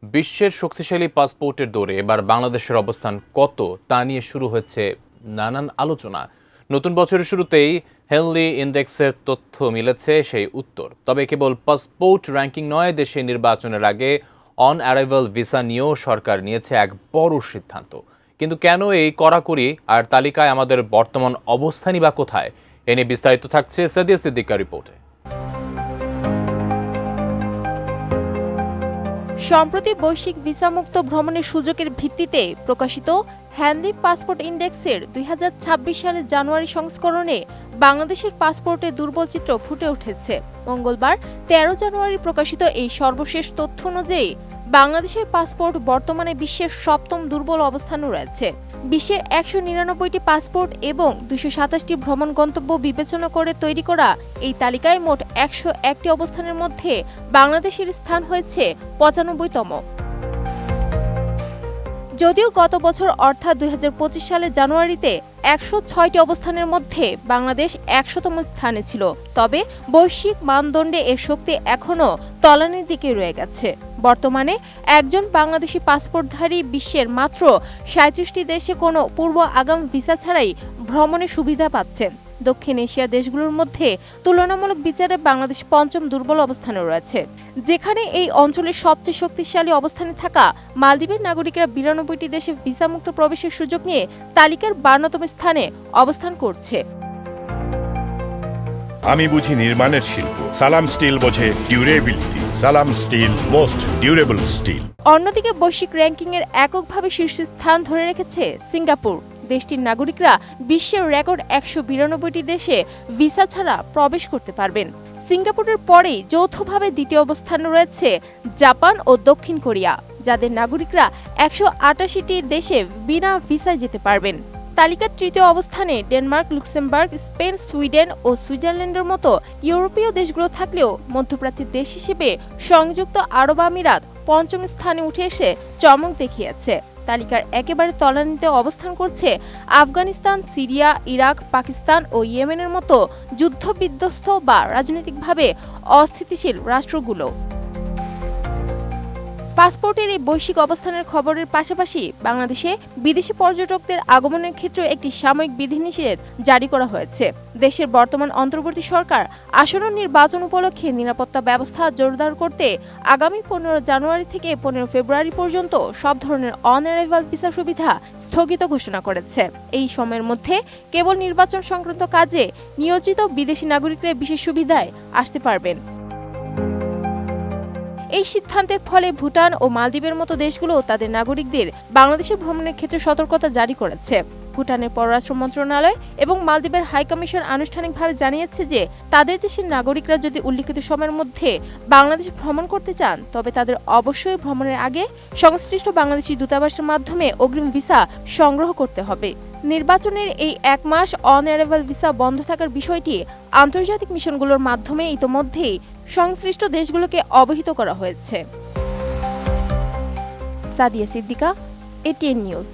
বিশ্বের শক্তিশালী পাসপোর্টের দৌড়ে এবার বাংলাদেশের অবস্থান কত তা নিয়ে শুরু হয়েছে নানান আলোচনা। নতুন বছরের শুরুতেই হেনলি ইন্ডেক্সের তথ্য মিলেছে সেই উত্তর। তবে কেবল পাসপোর্ট র্যাঙ্কিং নয়, দেশে নির্বাচনের আগে অন অ্যারাইভাল ভিসা নিয়েও সরকার নিয়েছে এক বড় সিদ্ধান্ত। কিন্তু কেন এই কড়াকড়ি, আর তালিকায় আমাদের বর্তমান অবস্থানই বা কোথায়? এ নিয়ে বিস্তারিত থাকছে সাদিয়া সিদ্দিকার রিপোর্টে। সম্প্রতি বৈশ্বিক ভিসামুক্ত ভ্রমণের সুযোগের ভিত্তিতে প্রকাশিত হেনলি পাসপোর্ট ইন্ডেক্সের 2026 সালের জানুয়ারি সংস্করণে বাংলাদেশের পাসপোর্টের দুর্বল চিত্র ফুটে উঠেছে। মঙ্গলবার 13 জানুয়ারি প্রকাশিত এই সর্বশেষ তথ্য অনুযায়ী বাংলাদেশের পাসপোর্ট বর্তমানে বিশ্বের সপ্তম দুর্বল অবস্থানে রয়েছে। বিশ্বের 199টি পাসপোর্ট এবং 227টি ভ্রমণ গন্তব্য বিবেচনা করে তৈরি করা এই তালিকায় মোট 101টি অবস্থানের মধ্যে বাংলাদেশের স্থান হয়েছে 95তম। যদিও গত বছর অর্থাৎ 2025 সালের জানুয়ারিতে 106টি অবস্থানের মধ্যে বাংলাদেশ 100তম স্থানে ছিল, তবে বৈশ্বিক মানদণ্ডে এর শক্তি এখনও তলানির দিকে রয়ে গেছে। বর্তমানে একজন বাংলাদেশি পাসপোর্টধারী বিশ্বের মাত্র 37টি দেশে কোনো পূর্ব আগাম ভিসা ছাড়াই ভ্রমণের সুবিধা পাচ্ছেন। দক্ষিণ এশিয়ার দেশগুলোর মধ্যে তুলনামূলক বিচারে বাংলাদেশ পঞ্চম দুর্বল অবস্থানে রয়েছে, যেখানে এই অঞ্চলের সবচেয়ে শক্তিশালী অবস্থানে থাকা মালদ্বীপের নাগরিকরা 92টি দেশে ভিসামুক্ত প্রবেশের সুযোগ নিয়ে তালিকার 52তম স্থানে অবস্থান করছে। আমি বুঝি নির্মাণের শিল্প, সালাম স্টিল বোঝে ডিউরেবিলিটি। সালাম স্টিল, মোস্ট ডিউরেবল স্টিল। অন্যদিকে বৈশ্বিক র্যাঙ্কিংয়ের এককভাবে শীর্ষস্থান ধরে রেখেছে সিঙ্গাপুর। দেশটির নাগরিকরা বিশ্বের রেকর্ড 192টি দেশে ভিসা ছাড়া প্রবেশ করতে পারবেন। সিঙ্গাপুরের পরেই যৌথভাবে দ্বিতীয় অবস্থানে রয়েছে জাপান ও দক্ষিণ কোরিয়া, যাদের নাগরিকরা 188টি দেশে বিনা ভিসায় যেতে পারবেন। তালিকার তৃতীয় অবস্থানে ডেনমার্ক, লুক্সেমবার্গ, স্পেন, সুইডেন ও সুইজারল্যান্ডের মতো ইউরোপীয় দেশগুলো থাকলেও মধ্যপ্রাচ্যের দেশ হিসেবে সংযুক্ত আরব আমিরাত পঞ্চম স্থানে উঠে এসে চমক দেখিয়েছে। তালিকার একেবারে তলানিতে অবস্থান করছে আফগানিস্তান, সিরিয়া, ইরাক, পাকিস্তান ও ইয়েমেনের মতো যুদ্ধবিধ্বস্ত বা রাজনৈতিকভাবে অস্থিতিশীল রাষ্ট্রগুলো। পাসপোর্টের এই বৈশ্বিক অবস্থানের খবরের পাশাপাশি বাংলাদেশে বিদেশি পর্যটকদের আগমনের ক্ষেত্রে একটি সাময়িক বিধিনিষেধ জারি করা হয়েছে। দেশের বর্তমান অন্তর্বর্তী সরকার আসন্ন নির্বাচন উপলক্ষে নিরাপত্তা ব্যবস্থা জোরদার করতে আগামী 15 জানুয়ারি থেকে 15 ফেব্রুয়ারি পর্যন্ত সব ধরনের অন অ্যারাইভাল ভিসা সুবিধা স্থগিত ঘোষণা করেছে। এই সময়ের মধ্যে কেবল নির্বাচন সংক্রান্ত কাজে নিয়োজিত বিদেশি নাগরিকরা বিশেষ সুবিধায় আসতে পারবেন। এই সিদ্ধান্তের ফলে ভুটান ও মালদ্বীপের মতো দেশগুলো তাদের নাগরিকদের বাংলাদেশে ভ্রমণের ক্ষেত্রে সতর্কতা জারি করেছে। ভুটানের পররাষ্ট্র মন্ত্রণালয় এবং মালদ্বীপের হাইকমিশন আনুষ্ঠানিকভাবে জানিয়েছে যে তাদের দেশের নাগরিকরা যদি উল্লিখিত সময়ের মধ্যে বাংলাদেশ ভ্রমণ করতে চান, তবে তাদের অবশ্যই ভ্রমণের আগে সংশ্লিষ্ট বাংলাদেশি দূতাবাসের মাধ্যমে অগ্রিম ভিসা সংগ্রহ করতে হবে। নির্বাচনের এই 1 মাস অন অ্যারাইভাল ভিসা বন্ধ থাকার বিষয়টি আন্তর্জাতিক মিশনগুলোর মাধ্যমে ইতোমধ্যেই সংশ্লিষ্ট দেশগুলোকে অবহিত করা হয়েছে। Sadia Siddika, ATN news.